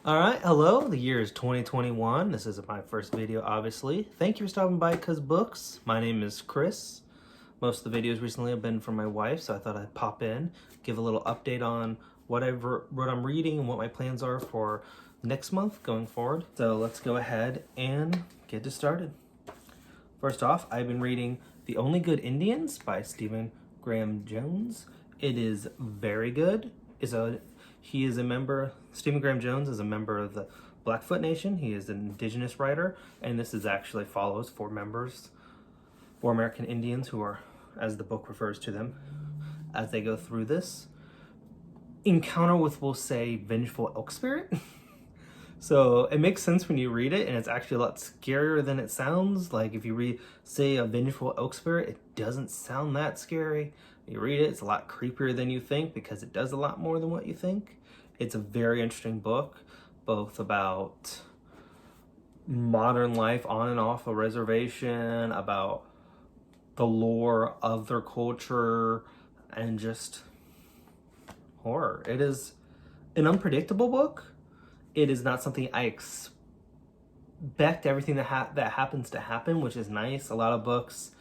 Alright, hello, the year is 2021. This is my first video, obviously. Thank you for stopping by Cuz Books. My name is Kris. Most of the videos recently have been from my wife, so I thought I'd pop in, give a little update on what I'm reading and what my plans are for next month going forward. So let's go ahead and get this started. First off, I've been reading The Only Good Indians by Stephen Graham Jones. It is very good. Stephen Graham Jones is a member of the Blackfoot Nation. He is an indigenous writer, and this follows four American Indians who are, as the book refers to them, as they go through this encounter with, we'll say, vengeful elk spirit. So it makes sense when you read it, and it's actually a lot scarier than it sounds. Like if you read, say, a vengeful elk spirit, it doesn't sound that scary. You read it, it's a lot creepier than you think because it does a lot more than what you think. It's a very interesting book, both about modern life on and off a reservation, about the lore of their culture, and just horror. It is an unpredictable book. It is not something I expect everything that happens to happen, which is nice. A lot of books,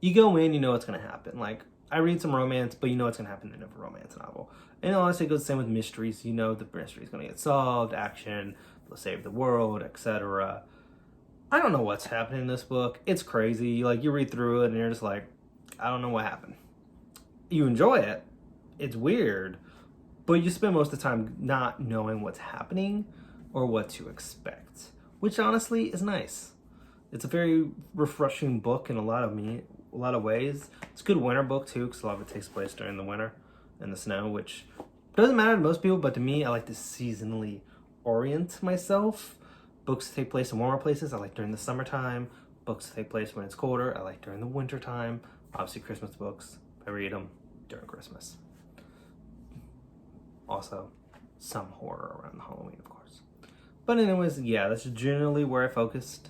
you go in, you know what's going to happen. Like, I read some romance, but you know what's going to happen in a romance novel. And honestly, it goes the same with mysteries. You know the mystery is going to get solved, action, they'll save the world, etc. I don't know what's happening in this book. It's crazy. Like, you read through it and you're just like, I don't know what happened. You enjoy it. It's weird. But you spend most of the time not knowing what's happening or what to expect, which honestly is nice. It's a very refreshing book in a lot of ways. It's a good winter book too, because a lot of it takes place during the winter and the snow, which doesn't matter to most people, but to me, I like to seasonally orient myself. Books that take place in warmer places, I like during the summertime. Books that take place when it's colder, I like during the winter time. Obviously, Christmas books, I read them during Christmas. Also, some horror around Halloween, of course. But anyways, yeah, that's generally where I focused.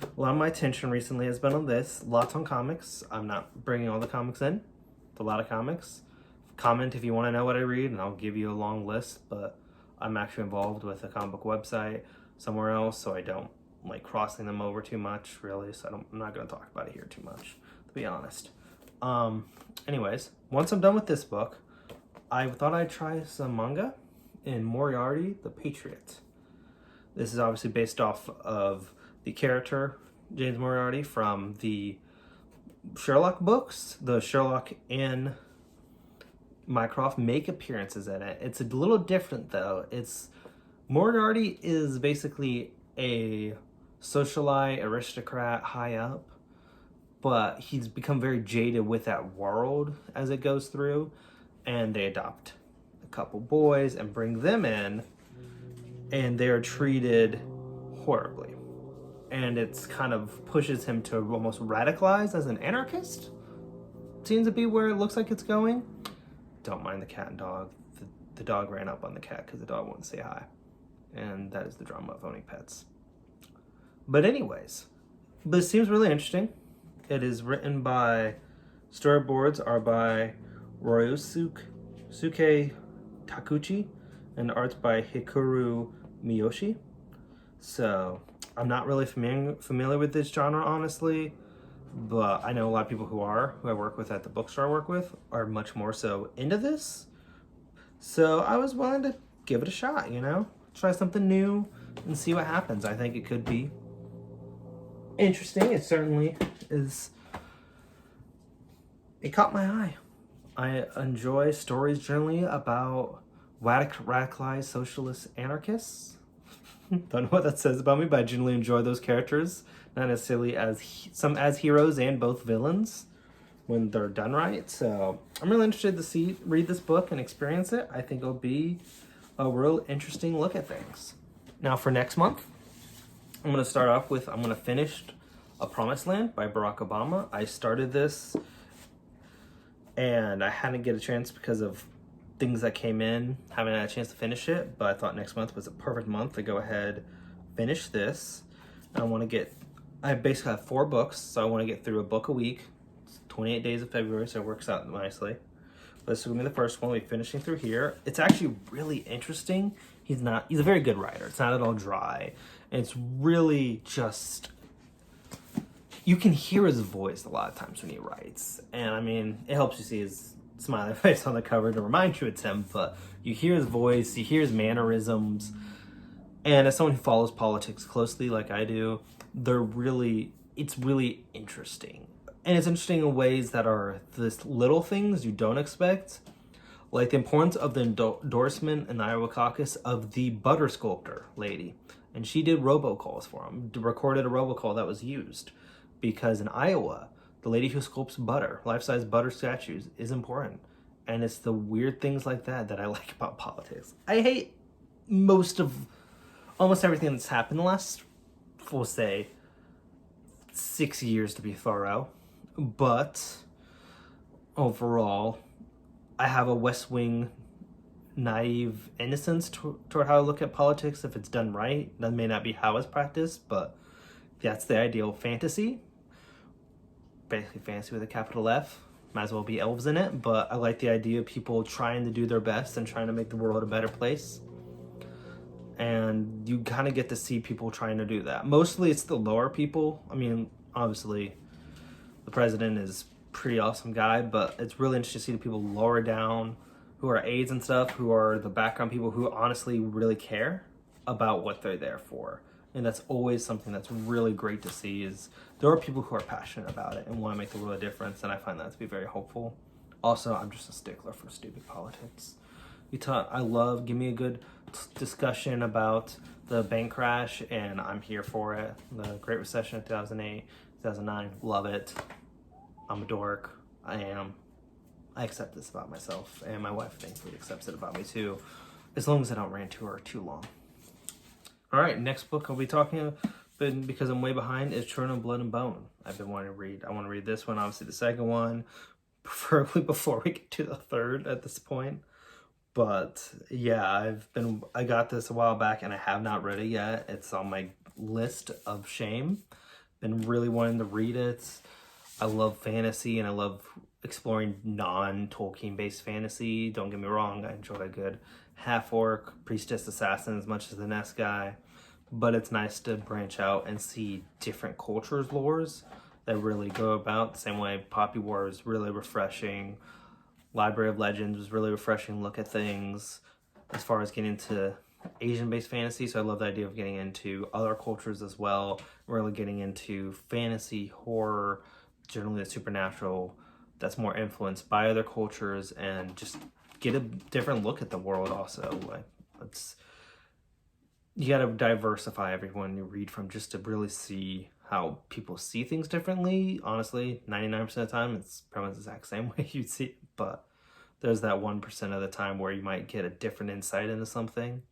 A lot of my attention recently has been on this. Lots on comics. I'm not bringing all the comics in. It's a lot of comics. Comment if you want to know what I read, and I'll give you a long list. But I'm actually involved with a comic book website somewhere else, so I don't like crossing them over too much, really. So I'm not going to talk about it here too much, to be honest. Anyways, once I'm done with this book, I thought I'd try some manga in Moriarty the Patriot. This is obviously based off of the character James Moriarty from the Sherlock books. The Sherlock and Mycroft make appearances in it. It's a little different though. Moriarty is basically a socialite, aristocrat, high up, but he's become very jaded with that world as it goes through, and they adopt a couple boys and bring them in, and they're treated horribly. And it's kind of pushes him to almost radicalize as an anarchist. Seems to be where it looks like it's going. Don't mind the cat and dog. The dog ran up on the cat because the dog wouldn't say hi. And that is the drama of owning pets. But anyways, this seems really interesting. It is written by, storyboards are by Ryosuke Takuchi, and art's by Hikaru Miyoshi. So I'm not really familiar with this genre, honestly, but I know a lot of people who I work with at the bookstore I work with, are much more so into this. So I was willing to give it a shot, try something new and see what happens. I think it could be interesting. It certainly is. It caught my eye. I enjoy stories generally about radicalized socialist anarchists. Don't know what that says about me, but I generally enjoy those characters. Not necessarily as heroes and both villains when they're done right. So I'm really interested to read this book and experience it. I think it'll be a real interesting look at things. Now for next month, I'm going to start off with, I'm going to finish A Promised Land by Barack Obama. I started this and I hadn't get a chance because of things that came in, haven't had a chance to finish it, but I thought next month was a perfect month to go ahead, finish this. I basically have 4 books, so I want to get through a book a week. It's 28 days of February, so it works out nicely. But this is going to be the first one. We'll be finishing through here. It's actually really interesting he's a very good writer. It's not at all dry. And it's really just, you can hear his voice a lot of times when he writes. And I mean, it helps you see his smiling face on the cover to remind you it's him, but you hear his voice, you hear his mannerisms. And as someone who follows politics closely like I do, it's really interesting. And it's interesting in ways that are this little things you don't expect. Like the importance of the endorsement in the Iowa caucus of the butter sculptor lady. And she did robocalls for him, recorded a robocall that was used. Because in Iowa, the lady who sculpts butter, life-size butter statues, is important. And it's the weird things like that that I like about politics. I hate almost everything that's happened the last, we'll say, 6 years to be thorough. But overall, I have a West Wing naive innocence toward how I look at politics if it's done right. That may not be how it's practiced, but that's the ideal fantasy. Basically fantasy with a capital F. Might as well be elves in it, but I like the idea of people trying to do their best and trying to make the world a better place. And you kind of get to see people trying to do that. Mostly it's the lower people. I mean, obviously, the president is a pretty awesome guy, but it's really interesting to see the people lower down who are aides and stuff, who are the background people who honestly really care about what they're there for. And that's always something that's really great to see, is there are people who are passionate about it and want to make the world a difference, and I find that to be very hopeful. Also, I'm just a stickler for stupid politics. Give me a good discussion about the bank crash, and I'm here for it. The Great Recession of 2008, 2009, love it. I'm a dork. I accept this about myself, and my wife thankfully accepts it about me too, as long as I don't rant to her too long. All right, next book I'll be talking about, because I'm way behind, is Children of Blood and Bone. I've been wanting to read. I want to read this one, obviously the second one, preferably before we get to the third at this point. But yeah, I got this a while back and I have not read it yet. It's on my list of shame. Been really wanting to read it. I love fantasy and I love exploring non-Tolkien based fantasy. Don't get me wrong, I enjoy a good half-orc, priestess assassin as much as the Nest guy. But it's nice to branch out and see different cultures' lores that really go about the same way. Poppy War is really refreshing. Library of Legends was really refreshing look at things as far as getting into Asian-based fantasy. So I love the idea of getting into other cultures as well, really getting into fantasy, horror, generally the supernatural that's more influenced by other cultures, and just get a different look at the world also. You got to diversify everyone you read from just to really see how people see things differently. Honestly, 99% of the time, it's pretty much the exact same way you'd see it, but there's that 1% of the time where you might get a different insight into something.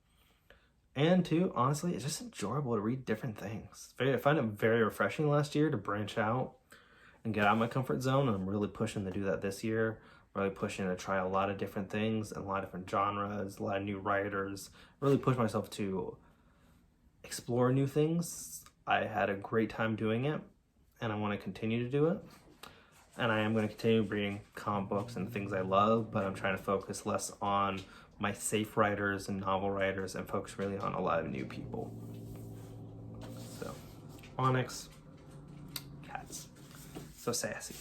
And two, honestly, it's just enjoyable to read different things. I find it very refreshing last year to branch out and get out of my comfort zone, and I'm really pushing to do that this year. Really pushing to try a lot of different things and a lot of different genres, a lot of new writers. Really push myself to explore new things. I had a great time doing it, and I want to continue to do it. And I am going to continue reading comic books and things I love, but I'm trying to focus less on my safe writers and novel writers and focus really on a lot of new people. So, Onyx, cats. So sassy.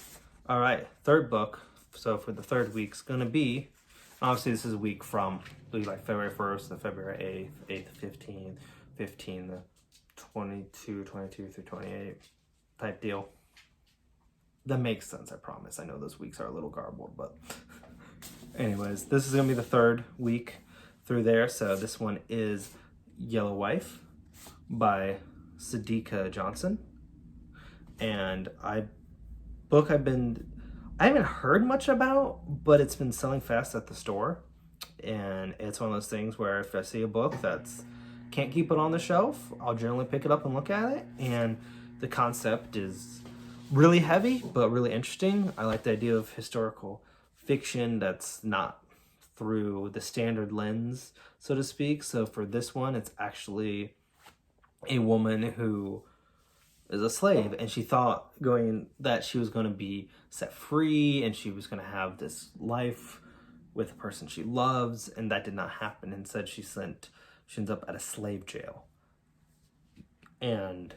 All right, third book. So for the third week's going to be, obviously this is a week from like February 1st to February 8th, 8th to 15th, 15 to 22 through 28 type deal. That makes sense, I promise. I know those weeks are a little garbled, but anyways, this is going to be the third week through there. So this one is Yellow Wife by Sadiqa Johnson. And I haven't heard much about, but it's been selling fast at the store. And it's one of those things where if I see a book that's can't keep it on the shelf, I'll generally pick it up and look at it. And the concept is really heavy, but really interesting. I like the idea of historical fiction that's not through the standard lens, so to speak. So for this one, it's actually a woman who is a slave, and she thought that she was going to be set free and she was going to have this life with a person she loves, and that did not happen. Instead, she She ends up at a slave jail and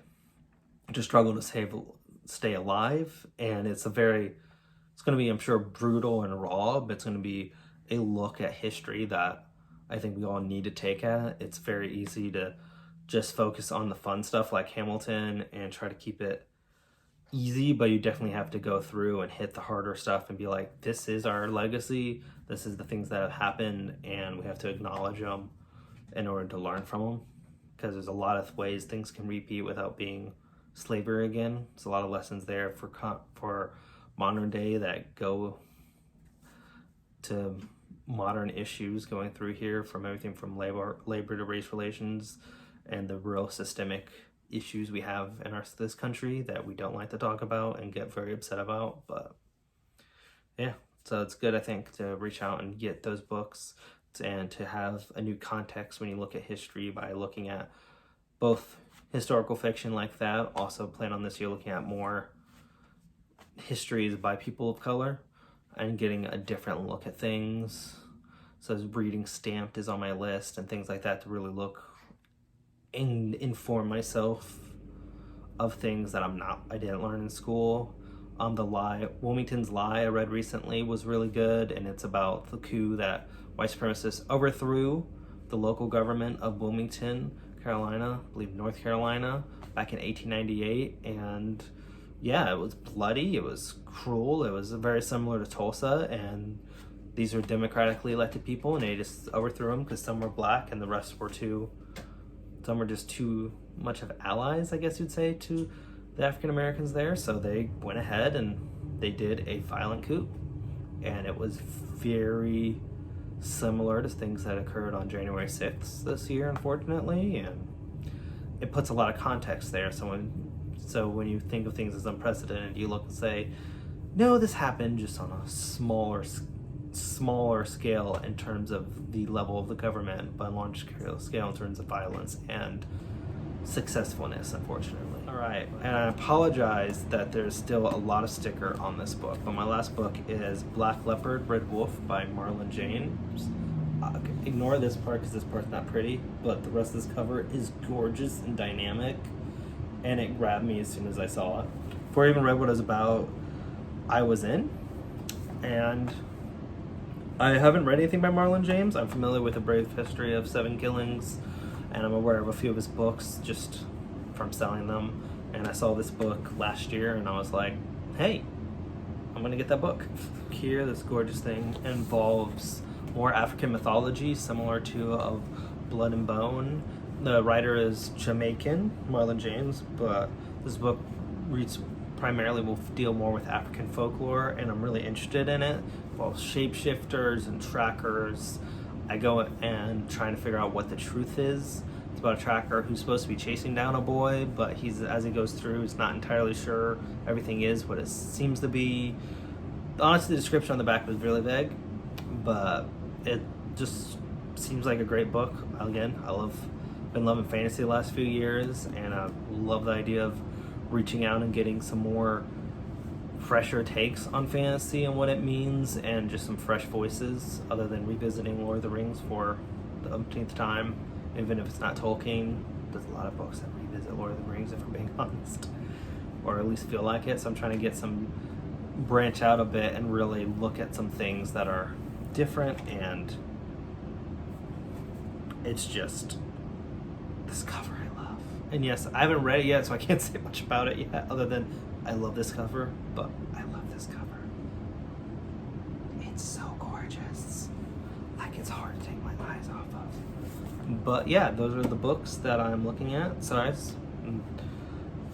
just struggling to stay alive. And it's going to be, I'm sure, brutal and raw, but it's going to be a look at history that I think we all need to take at. It's very easy to just focus on the fun stuff like Hamilton and try to keep it easy, but you definitely have to go through and hit the harder stuff and be like, this is our legacy, this is the things that have happened, and we have to acknowledge them in order to learn from them, because there's a lot of ways things can repeat without being slavery again. There's a lot of lessons there for modern day that go to modern issues going through here, from everything from labor to race relations and the real systemic issues we have in this country that we don't like to talk about and get very upset about. But yeah, so it's good, I think, to reach out and get those books and to have a new context when you look at history by looking at both historical fiction like that. Also plan on this year looking at more histories by people of color and getting a different look at things. So reading Stamped is on my list and things like that to really look and inform myself of things that I didn't learn in school. Wilmington's Lie I read recently was really good, and it's about the coup that white supremacists overthrew the local government of Wilmington, Carolina, I believe North Carolina, back in 1898. And yeah, it was bloody, it was cruel, it was very similar to Tulsa, and these were democratically elected people, and they just overthrew them because some were black and the rest were some were just too much of allies, I guess you'd say, to the African Americans there. So they went ahead and they did a violent coup, and it was very similar to things that occurred on January 6th this year, unfortunately, and it puts a lot of context there. So when you think of things as unprecedented, you look and say, no, this happened just on a smaller scale in terms of the level of the government, but on a large scale in terms of violence and successfulness, unfortunately. All right, and I apologize that there's still a lot of sticker on this book, but my last book is Black Leopard, Red Wolf by Marlon James. Ignore this part because this part's not pretty, but the rest of this cover is gorgeous and dynamic, and it grabbed me as soon as I saw it. Before I even read what it was about, I was in, and I haven't read anything by Marlon James. I'm familiar with A Brave History of Seven Killings, and I'm aware of a few of his books just from selling them. And I saw this book last year, and I was like, hey, I'm gonna get that book. Here, this gorgeous thing involves more African mythology, similar to of Blood and Bone. The writer is Jamaican, Marlon James, but this book will deal more with African folklore, and I'm really interested in it. Well, shapeshifters and trackers. I go and trying to figure out what the truth is. It's about a tracker who's supposed to be chasing down a boy, but as he goes through, he's not entirely sure everything is what it seems to be. Honestly, the description on the back was really vague, but it just seems like a great book. Again, been loving fantasy the last few years, and I love the idea of reaching out and getting some more fresher takes on fantasy and what it means, and just some fresh voices other than revisiting Lord of the Rings for the umpteenth time. Even if it's not Tolkien, there's a lot of books that revisit Lord of the Rings, if we're being honest, or at least feel like it. So I'm trying to branch out a bit and really look at some things that are different, and it's just this cover I love. And yes, I haven't read it yet, so I can't say much about it yet, other than I love this cover, but I love this cover. It's so gorgeous. Like, it's hard to take my eyes off of. But yeah, those are the books that I'm looking at. Sorry,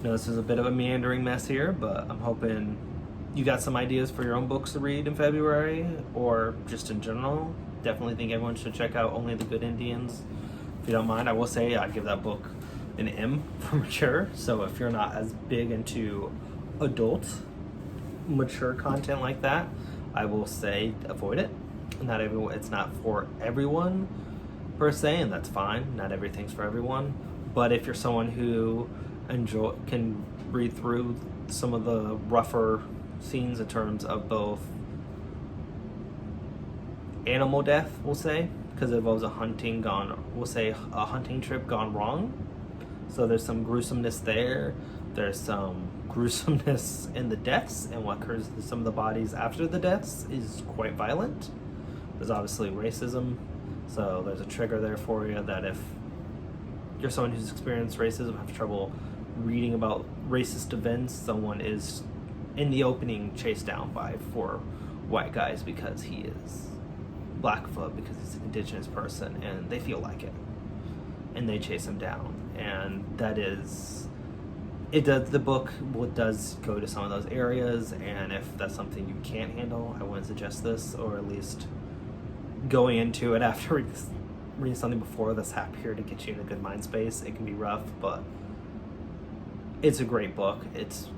this is a bit of a meandering mess here, but I'm hoping you got some ideas for your own books to read in February, or just in general. Definitely think everyone should check out Only the Good Indians. If you don't mind, I will say I give that book an M for mature. So if you're not as big into adult mature content like that, I will say avoid it. It's not for everyone per se, and that's fine. Not everything's for everyone, but if you're someone who can read through some of the rougher scenes in terms of both animal death, we'll say, because it involves a hunting trip gone wrong. So there's some gruesomeness there. There's some gruesomeness in the deaths, and what occurs to some of the bodies after the deaths is quite violent. There's obviously racism, so there's a trigger there for you that if you're someone who's experienced racism, have trouble reading about racist events, someone is in the opening chased down by 4 white guys because he is Blackfoot, because he's an indigenous person, and they feel like it, and they chase him down. And that is, the book does go to some of those areas, and if that's something you can't handle, I wouldn't suggest this, or at least going into it after reading something before that's happier to get you in a good mind space. It can be rough, but it's a great book. It's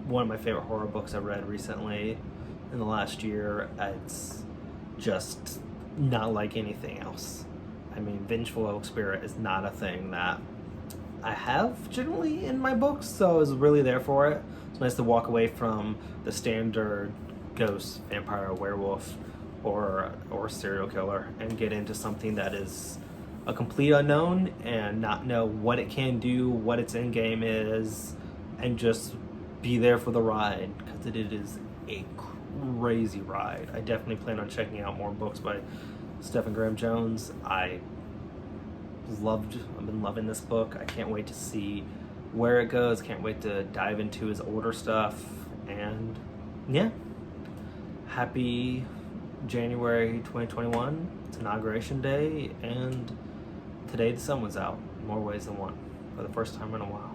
one of my favorite horror books I've read recently in the last year. It's just not like anything else. I mean, vengeful oak spirit is not a thing that I have generally in my books, so I was really there for it. It's nice to walk away from the standard ghost, vampire, werewolf, or serial killer and get into something that is a complete unknown and not know what it can do, what its end game is, and just be there for the ride, because it is a crazy ride. I definitely plan on checking out more books by Stephen Graham Jones. I've been loving this book. I can't wait to see where it goes. Can't wait to dive into his older stuff. And yeah, happy January 2021. It's Inauguration Day, and today the sun was out in more ways than one for the first time in a while.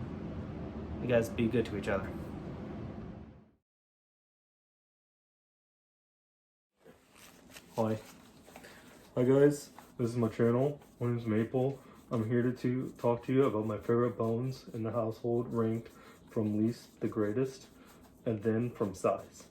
You guys be good to each other. Hi guys, this is my channel. My name is Maple. I'm here to talk to you about my favorite bones in the household, ranked from least to greatest, and then from size.